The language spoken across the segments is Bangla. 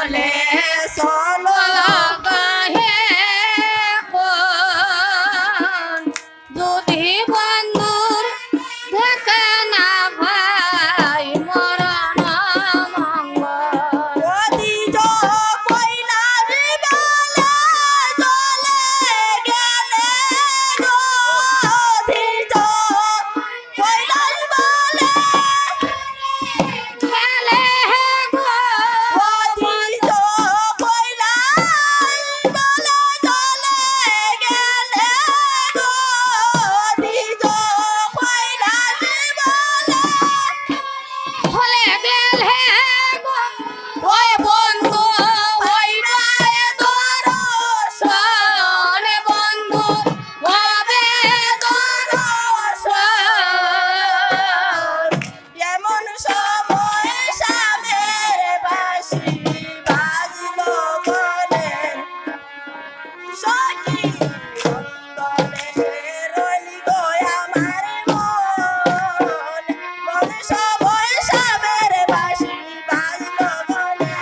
বলে চলো হে কোন যদি বন্ধুর দেখে না ভাই মরণ মঙ্গল অতীত কৈলাস গেলে চলে গেলে গো অতীত কৈলাস বলে গেলে গো অতীত কৈলাস বলে চলে গেলে গো অতীত কৈলাস বলে ভুলে গেলে গো ওই বন্ধু ওই রায় দর্শন বন্ধু হবে দর্শন এমন সময় সামের বাঁশি বাজলো গলে সখী নন্দনে রইল গো আমার মন মন সময় সামের বাঁশি বাজলো গলে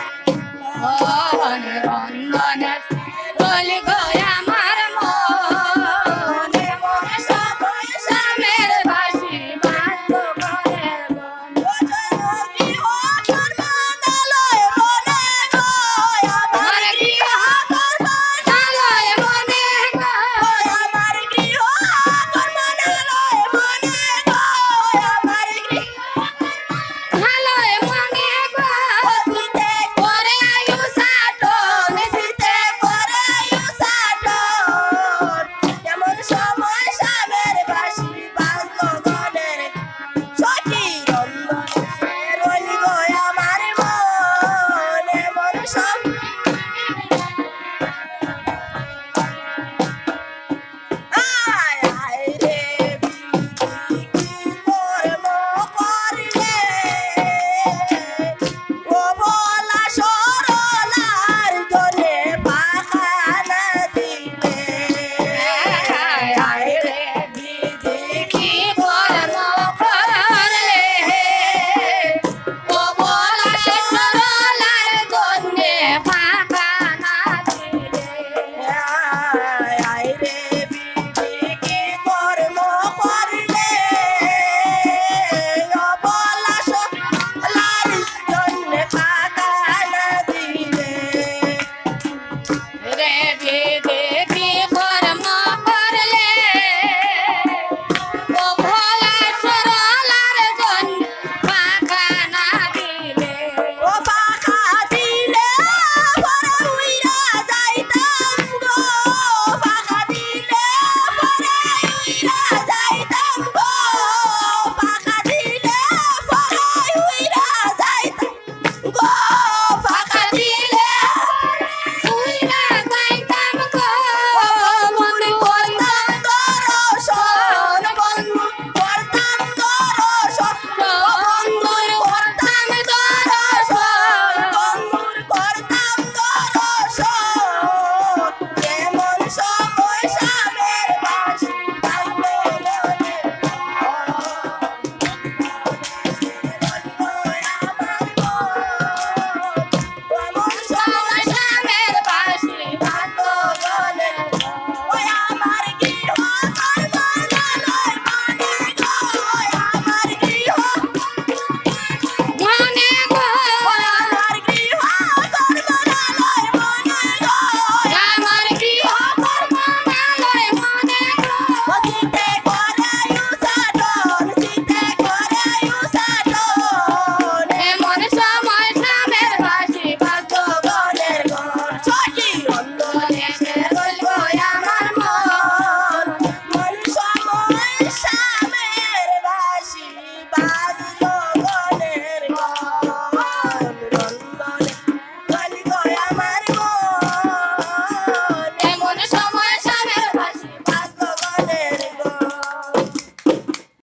বনে বন্ধনে বলি গো আমার মন মন সময় সামের বাসি বাঁধো করে বন ও জয়ী ও কর্মদালয় বনে গো আমার গৃহ নালয় মনে গো আমার গৃহ কর্মদালয় বনে গো আমার গৃহ নালয় মনে গো শীতে করে আয়ু সাটন শীতে করে সাটন এমন সময় সামের বাঁশি বাজলো গলে সখী নন্দনে রইল গো আমার মন এমন সময় আয় আয় রে বিধি কর্ম করিলে ও বলা সরলার জন্যে পাখা না দিলে আয় রে বিধি কি কর্ম করলে ও বলা সরলার জন্যে ফাঁকা না দিলে আয় আয় রে বিধি কি কর্ম করিলে ও বলা সরলার জন্যে পাখা না দিলে রে বিধি কি কর্ম করলে ও ভোলা সরলার জন্য ফাঁকা না দিলে ও পাখা দিলে পরে উইরা যাইতাম গো পাখা দিলে পরে উইরা যাইতাম গো পাখা দিলে পরে উইরা যাইতাম গো পাখা দিলে উইরা যাইতাম গো বন্ধু করতাম দর্শন বন্ধু করতাম দর্শন বন্ধুর করতাম দর্শন বন্ধুর করতাম দর্শন কেমন সময় সামের বাঁশি বাজলো গলে কেমন সময় সামের বাসি বাজলো গলে ওই আমার গৃহ কর্মদালয় বনে গো আমার গৃহ মনে গো আমার গৃহ কর্মদালয় বনে গো আমার গৃহ কর্মমালয় মনে গো শীতে করে সাটন শীতে করে সাটন এমন সময় সামের বাসি